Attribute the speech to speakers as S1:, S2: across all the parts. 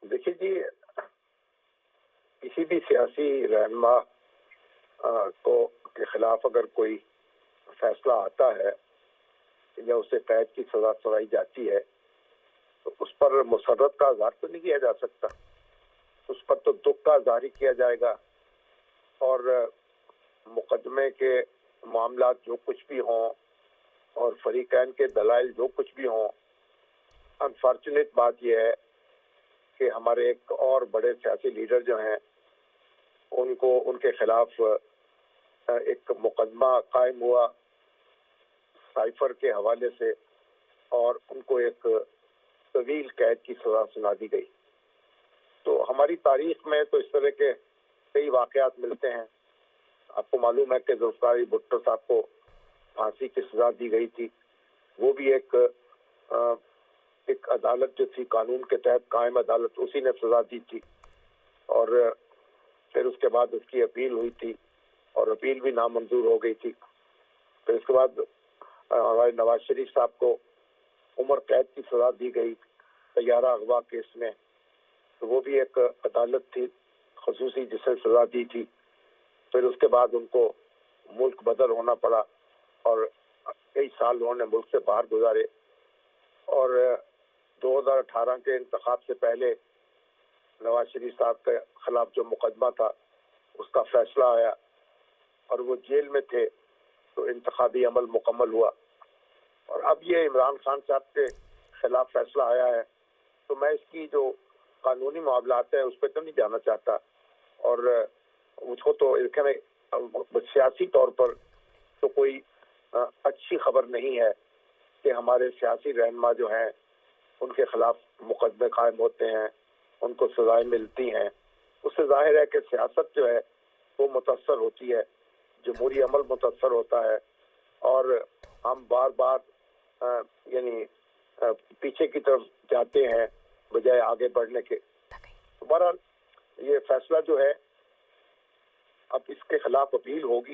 S1: देखिए जी, किसी भी सियासी रहनुमा को के खिलाफ अगर कोई फैसला आता है या उसे कैद की सजा सुनाई जाती है तो उस पर मुसर्रत का इजहार तो नहीं किया जा सकता, उस पर तो दुख का इजहार ही किया जाएगा। और मुकदमे के मामला जो कुछ भी हों और फरीकैन के दलाइल जो कुछ भी हों, अनफॉर्चुनेट बात यह है कि हमारे एक और बड़े सियासी लीडर जो हैं उनको उनके खिलाफ एक मुकदमा कायम हुआ साइफर के हवाले से और उनको एक तवील कैद की सजा सुना दी गई। तो हमारी तारीख में तो इस तरह के कई वाकयात मिलते हैं। आपको मालूम है कि जुल्फिकार अली भुट्टो साहब को फांसी की सजा दी गई थी, वो भी एक अदालत जो थी कानून के तहत कायम अदालत, उसी ने सजा दी थी। और फिर उसके बाद उसकी अपील हुई थी और अपील भी नामंजूर हो गई थी। फिर उसके बाद हमारे नवाज शरीफ साहब को उम्र कैद की सजा दी गई तैयारा अगवा केस में, तो वो भी एक अदालत थी खसूसी जिसे सजा दी थी। फिर उसके बाद उनको मुल्क बदल होना पड़ा और कई साल उन्होंने मुल्क से बाहर गुजारे। और 2018 के इंतखाब से पहले नवाज शरीफ साहब के खिलाफ जो मुकदमा था उसका फैसला आया और वो जेल में थे, तो इंतखाबी अमल मुकम्मल हुआ। और अब ये इमरान खान साहब के खिलाफ फैसला आया है, तो मैं इसकी जो कानूनी मामलात है उस पर तो नहीं जाना चाहता। और मुझको तो सियासी तौर पर तो कोई अच्छी खबर नहीं है कि हमारे सियासी रहनुमा जो हैं उनके खिलाफ मुकदमे कायम होते हैं, उनको सजाएं मिलती हैं। उससे जाहिर है कि सियासत जो है वो मुतासर होती है, जमहूरी अमल मुतासर होता है और हम बार बार यानी पीछे की तरफ जाते हैं बजाय आगे बढ़ने के। बहरहाल ये फैसला जो है अब इसके खिलाफ अपील होगी,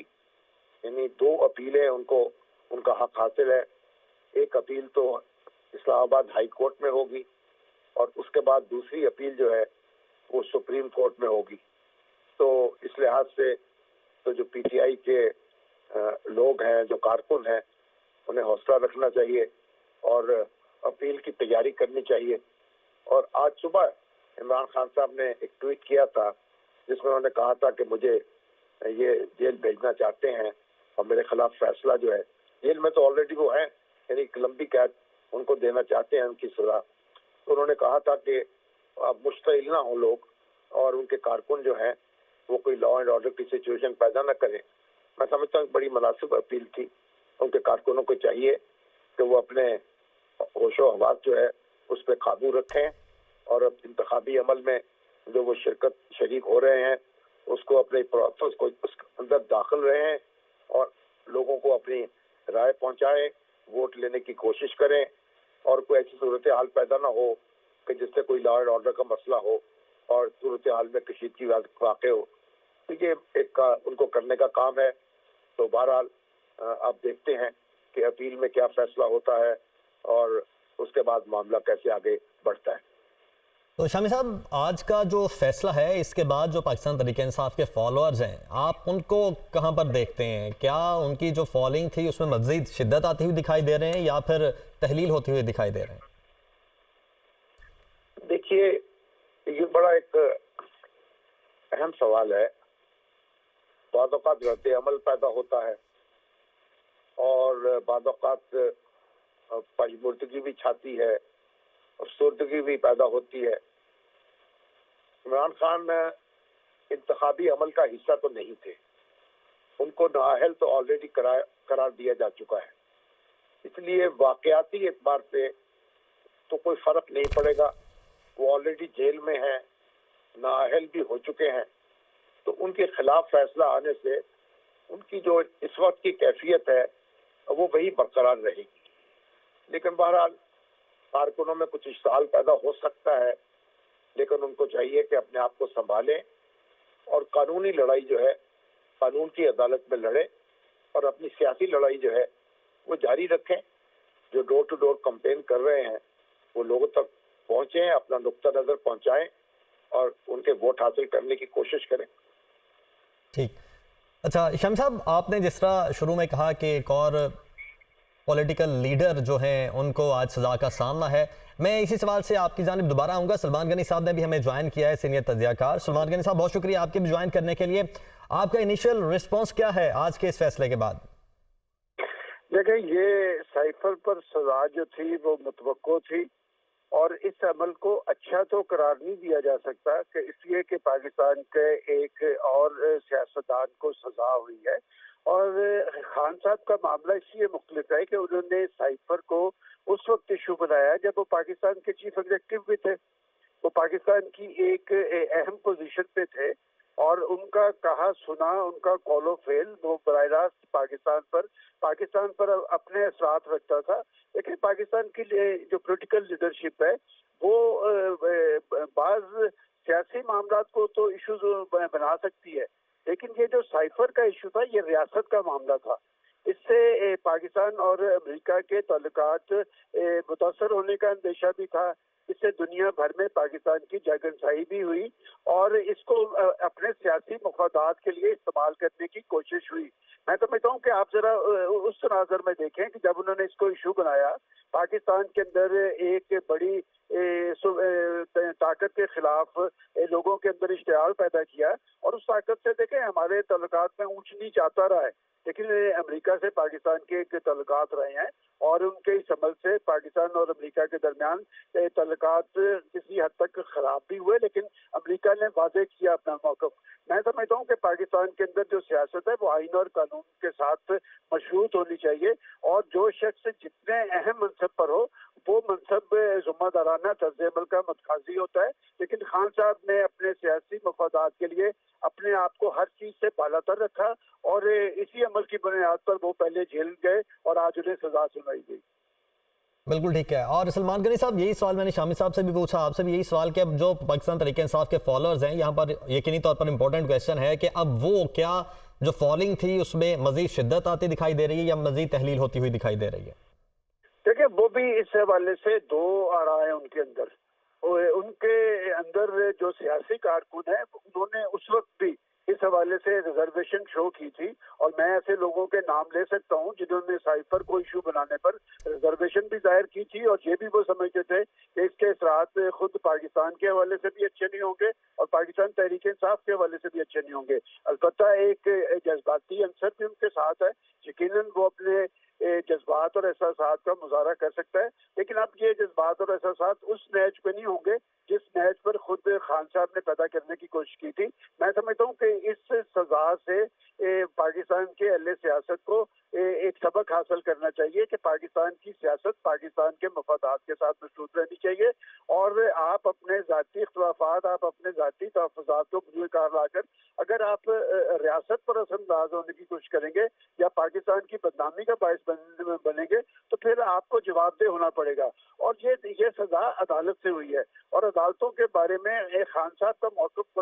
S1: यानी 2 अपीलें उनको उनका हक हासिल है। एक अपील तो इस्लामाबाद हाई कोर्ट में होगी और उसके बाद दूसरी अपील जो है वो सुप्रीम कोर्ट में होगी। तो इस लिहाज से तो जो पीटीआई के लोग हैं, जो कारकुन हैं, उन्हें हौसला रखना चाहिए और अपील की तैयारी करनी चाहिए। और आज सुबह इमरान खान साहब ने एक ट्वीट किया था जिसमें उन्होंने कहा था कि मुझे ये जेल भेजना चाहते हैं और मेरे खिलाफ फैसला जो है, जेल में तो ऑलरेडी वो हैं, यानी एक लंबी कैद उनको देना चाहते हैं उनकी सजा। तो उन्होंने कहा था कि अब मुश्तिल ना हो लोग और उनके कारकुन जो हैं वो कोई लॉ एंड ऑर्डर की सिचुएशन पैदा ना करें। मैं समझता हूँ बड़ी मुनासिब अपील थी। उनके कारकुनों को चाहिए कि वो अपने होशो हवास जो है उस पर काबू रखें और अब इंतखाबी अमल में जो वो शरीक हो रहे हैं उसको अपने प्रोसेस को उसके अंदर दाखिल रहें और लोगों को अपनी राय पहुंचाएं, वोट लेने की कोशिश करें और कोई ऐसी सूरत हाल पैदा ना हो कि जिससे कोई लॉ एंड ऑर्डर का मसला हो और सूरत हाल में कशीदगी वाक़ हो। तो ये एक उनको करने का काम है। तो बहरहाल आप देखते हैं कि अपील में क्या फैसला होता है और उसके बाद मामला कैसे आगे बढ़ता है।
S2: तो शामी साहब, आज का जो फैसला है इसके बाद जो पाकिस्तान तहरीक इंसाफ के फॉलोअर्स हैं, आप उनको कहां पर देखते हैं? क्या उनकी जो फॉलोइंग थी उसमें मज़ीद शिद्दत आती हुई दिखाई दे रहे हैं या फिर तहलील होती हुई दिखाई दे रहे हैं?
S1: देखिए, ये बड़ा एक अहम सवाल है। बाद औक़ात रद्द अमल पैदा होता है और बाद औक़ात पजमुर्दगी भी छाती है और सुर्दगी भी पैदा होती है। इमरान खान इंतखाबी अमल का हिस्सा तो नहीं थे, उनको नाअहल तो ऑलरेडी करार दिया जा चुका है, इसलिए वाक़याती एतबार से तो कोई फर्क नहीं पड़ेगा। वो ऑलरेडी जेल में हैं, नाअहल भी हो चुके हैं, तो उनके खिलाफ फैसला आने से उनकी जो इस वक्त की कैफियत है वो वही बरकरार रहेगी। लेकिन बहरहाल कारकुनों में कुछ इश्ताल पैदा हो सकता है, लेकिन उनको चाहिए कि अपने आप को संभालें और कानूनी लड़ाई जो है कानून की अदालत में लड़े और अपनी सियासी लड़ाई जो है वो जारी रखें। जो डोर टू डोर कंपेन कर रहे हैं वो लोगों तक पहुंचे, अपना नुक्ता नजर पहुंचाएं और उनके वोट हासिल करने की कोशिश करें।
S2: ठीक। अच्छा शामी साहब, आपने जिस तरह शुरू में कहा कि एक और पॉलिटिकल लीडर जो हैं उनको आज सज़ा का सामना है, मैं इसी सवाल से आपकी जानिब दोबारा आऊँगा। सलमान गनी साहब ने भी हमें ज्वाइन किया है, सीनियर तज्ज़ियाकार। सलमान गनी साहब, बहुत शुक्रिया आपके भी ज्वाइन करने के लिए। आपका इनिशियल रिस्पॉन्स क्या है आज के इस फैसले के बाद?
S3: देखिए, ये साइफर पर सजा जो थी वो मुतवक्को थी, और इस अमल को अच्छा तो करार नहीं दिया जा सकता कि इसलिए कि पाकिस्तान के एक और सियासतदान को सजा हुई है। और खान साहब का मामला इसलिए मुख्तलिफ है कि उन्होंने साइफर को उस वक्त इशू बनाया जब वो पाकिस्तान के चीफ एग्जीक्यूटिव भी थे। वो पाकिस्तान की एक अहम पोजीशन पे थे और उनका कहा सुना, उनका कॉलो फेल वो बराह रास्त पाकिस्तान पर अपने असरात रखता था। लेकिन पाकिस्तान की जो पॉलिटिकल लीडरशिप है वो बाज सियासी मामला को तो इशूज बना सकती है, लेकिन ये जो साइफर का इशू था ये रियासत का मामला था। इससे पाकिस्तान और अमेरिका के ताल्लुकात मुतासर होने का अंदेशा भी था। इससे दुनिया भर में पाकिस्तान की जगनसाई भी हुई और इसको अपने सियासी मफादात के लिए इस्तेमाल करने की कोशिश हुई। मैं समझता हूँ कि आप जरा उस तनाज़ुर में देखें कि जब उन्होंने इसको इशू बनाया, पाकिस्तान के अंदर एक बड़ी ताकत के खिलाफ लोगों के अंदर इश्तियाल पैदा किया, और उस ताकत से देखें हमारे ताल्लुकात में ऊंच नीच आता रहा है, लेकिन अमेरिका से पाकिस्तान के ताल्लुकात रहे हैं और उनके इस अमल से पाकिस्तान और अमेरिका के दरमियान ताल्लुकात किसी हद तक खराब भी हुए, लेकिन अमेरिका ने वादे किया अपना मौक़िफ़। मैं समझता हूँ कि पाकिस्तान के अंदर जो सियासत है वो आइन और कानून के साथ मशरूत होनी चाहिए, और जो शख्स जितने अहम मनसब पर हो वो मनसब ज़िम्मेदाराना तर्ज़ अमल का मतखाज़ी होता है। लेकिन खान साहब ने अपने सियासी मफादात के लिए अपने आप को हर चीज़ से बालातर रखा, और इसी अमल की बुनियाद पर वो पहले जेल गए और आज उन्हें सजा सुनाई गई।
S2: बिल्कुल ठीक है। और सलमान गनी साहब, यही सवाल मैंने शामी साहब से भी पूछा, आपसे भी यही सवाल कि अब जो पाकिस्तान तहरीक इंसाफ के फॉलोअर्स हैं, यहाँ पर यकीनी तौर पर इंपॉर्टेंट क्वेश्चन है कि अब वो क्या जो फॉलिंग थी उसमें मजीद शिद्दत आती दिखाई दे रही है या मजीद तहलील होती हुई दिखाई दे रही है?
S3: देखिए, वो भी इस हवाले से दो आरा है उनके अंदर। जो सियासी कारकुन है उन्होंने उस वक्त भी इस हवाले से रिजर्वेशन शो की थी, और मैं ऐसे लोगों के नाम ले सकता हूं जिन्होंने साइफर को इशू बनाने पर रिजर्वेशन भी जाहिर की थी, और ये भी वो समझते थे कि इसके असरात खुद पाकिस्तान के हवाले से भी अच्छे नहीं होंगे और पाकिस्तान तहरीक इंसाफ के हवाले से भी अच्छे नहीं होंगे। अलबत्ता एक जज्बाती अंसर भी उनके साथ है, यकीनन वो अपने जज्बात और एहसासात का मुजाहरा कर सकता है, लेकिन अब ये जज्बात और एहसासात उस नहज पे नहीं होंगे जिस नहज पर खुद खान साहब ने पैदा करने की कोशिश की थी। मैं समझता हूँ कि इस सजा से पाकिस्तान के अहले सियासत को एक सबक हासिल करना चाहिए कि पाकिस्तान की सियासत पाकिस्तान के मफादात के साथ मशरूत रहनी चाहिए, और आप अपने ज़ाती इख्तलाफात, आप अपने ज़ाती तहफ़्फ़ुज़ात को बुज़ुर्ग कार लाकर अगर आप रियासत पर असरअंदाज होने की कोशिश करेंगे या पाकिस्तान की बदनामी का बायस बनेंगे तो फिर आपको जवाबदेह होना पड़ेगा। और ये सजा अदालत से हुई है, और अदालतों के बारे में खान साहब का मौक़िफ़